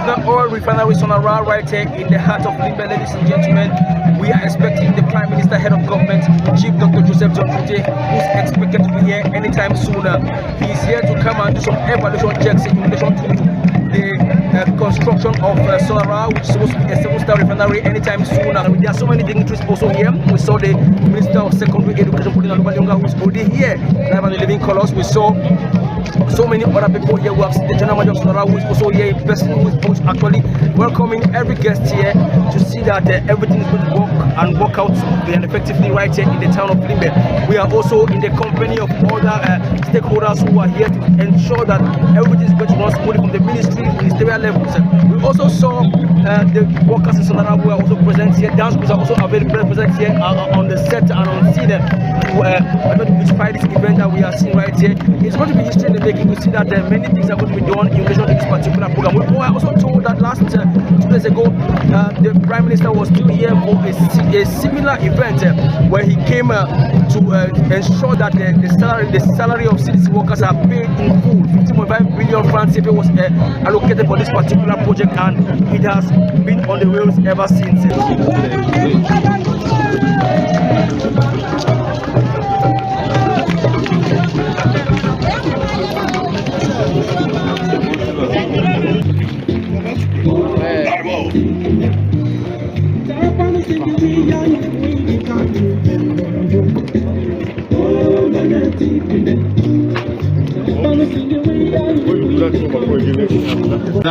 national oil refinery SONARA right here in the heart of Limbe, ladies and gentlemen. We are expecting the Prime Minister, Head of Government, Chief Dr. Joseph John Ngute, who's expected to be here anytime sooner. He's here to come and do some evaluation checks in relation to the construction of SONARA, which is supposed to be a 7-star refinery anytime soon. And there are so many dignitaries also here. We saw the Minister of Secondary Education, who's already here, live and living colors. We saw so many other people here. We have seen the General Manager of SONARA, who is also here in person, who is actually welcoming every guest here to see that everything is going to work out and effectively right here in the town of Limbe. We are also in the company of other stakeholders who are here to ensure that everything is going to run smoothly from the ministerial levels. We also saw the workers in SONARA who are also present here. Dance crews are also available present here on the set and on scene to inspire this event that we are seeing right here. It's going to be history in the making. We see that many things are going to be done in relation to this particular program. We were also told that last 2 days ago, the Prime Minister was still here for a similar event where he came to ensure that the salary of CDC workers are paid in full. 15.5 billion francs CFA was allocated for this particular project, and it has been on the rails ever since.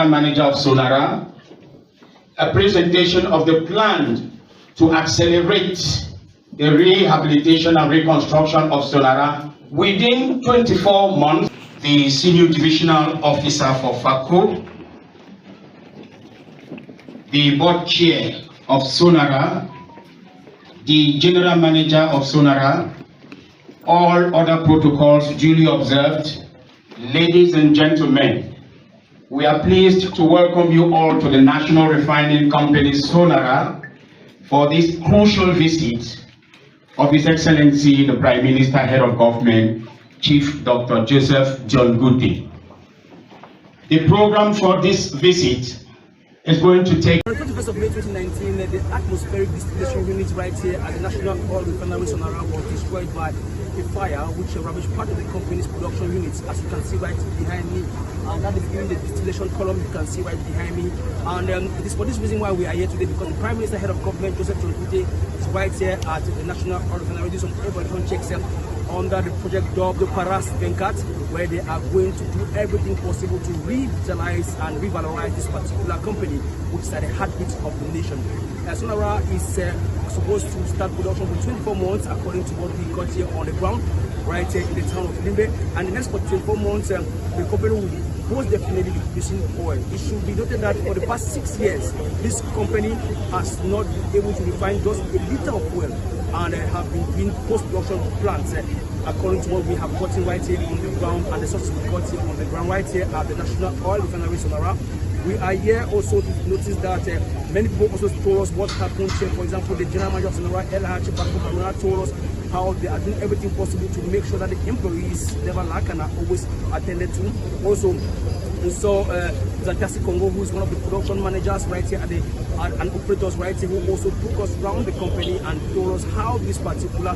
Manager of SONARA, a presentation of the plan to accelerate the rehabilitation and reconstruction of SONARA within 24 months. The Senior Divisional Officer for FACO, the Board Chair of SONARA, the General Manager of SONARA, all other protocols duly observed. Ladies and gentlemen, we are pleased to welcome you all to the National Refining Company SONARA for this crucial visit of His Excellency the Prime Minister, Head of Government, Chief Dr. Joseph John Ngute. The program for this visit is going to take... On the 21st of May 2019, the atmospheric distillation unit right here at the National Oil Refinery SONARA was destroyed by a fire which ravaged part of the company's production units, as you can see right behind me. And that is in the distillation column you can see right behind me. And it is for this reason why we are here today, because the Prime Minister, Head of Government, Joseph John Ngute, is right here at the National Oil Refinery doing some evaluation checks under the project dubbed the PARRAS, where they are going to do everything possible to revitalize and revalorize this particular company, which is at the heartbeat of the nation. SONARA is supposed to start production for 24 months, according to what we got here on the ground, right here in the town of Limbe. And the next 24 months, the company will be most definitely be producing oil. It should be noted that for the past 6 years, this company has not been able to refine just a liter of oil, and have been doing post-production plants, according to what we have gotten right here on the ground, and the sources we got here on the ground right here at the National Oil Refinery SONARA. We are here also to notice that many people also told us what happened here. For example, the General Manager of SONARA told us how they are doing everything possible to make sure that the employees never lack and are always attended to. Also, we saw Zakasi Congo, who is one of the production managers right here at the and operators right here, who also took us around the company and told us how this particular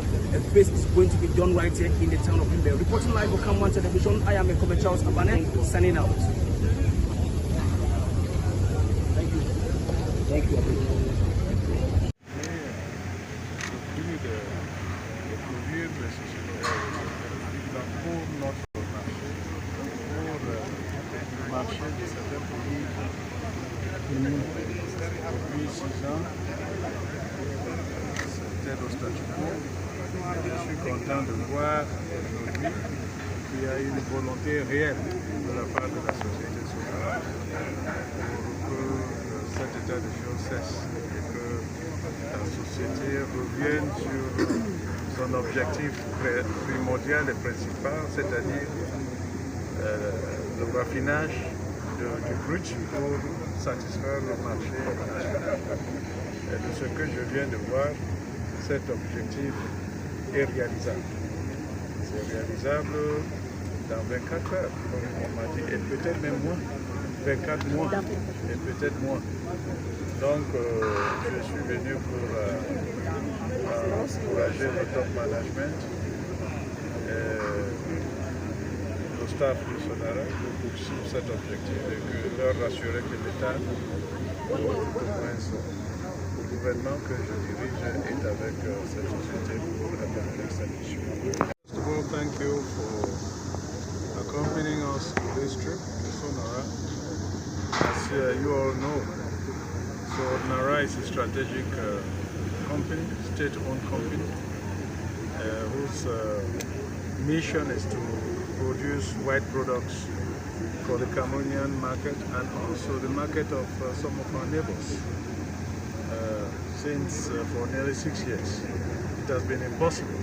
phase is going to be done right here in the town of Limbe. Reporting live for Cameroon Television, I am a Charles Abane, signing out. Thank you. Thank you. Depuis 6 ans, c'était au statu quo. Je suis content de voir aujourd'hui qu'il y a une volonté réelle de la part de la société SONARA pour que cet état de choses cesse et que la société revienne sur son objectif primordial et principal, c'est-à-dire le raffinage du brut pour satisfaire le marché national. Et de ce que je viens de voir, cet objectif est réalisable. C'est réalisable dans 24 heures, comme on m'a dit, et peut-être même moins. 24 mois et peut-être moins. Donc, je suis venu pour encourager le top management et le staff du SONARA pour poursuivre cet objectif et que leur rassurer que l'État, au moins le gouvernement que je dirige, est avec cette société pour accomplir cette mission. First of all, thank you for accompanying us on this trip to SONARA. As you all know, SONARA is a strategic company, state-owned company, whose mission is to produce white products for the Cameroonian market and also the market of some of our neighbors. Since for nearly 6 years, it has been impossible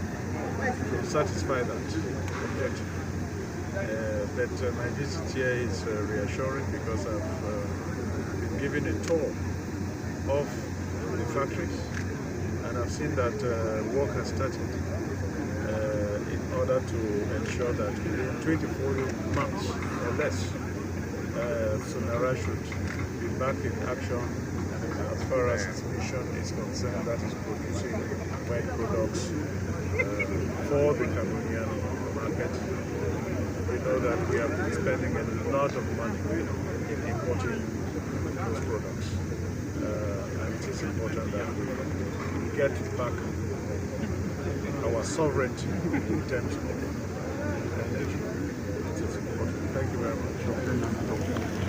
to satisfy that objective. But my visit here is reassuring because I've been given a tour of the factories and I've seen that work has started in order to ensure that within 24 months or less, SONARA should be back in action as far as its mission is concerned, that is producing white products for the Cameroonian market. We know that we have been spending a lot of money in importing those products. And it is important that we get back our sovereignty in terms of energy. It is important. Thank you very much.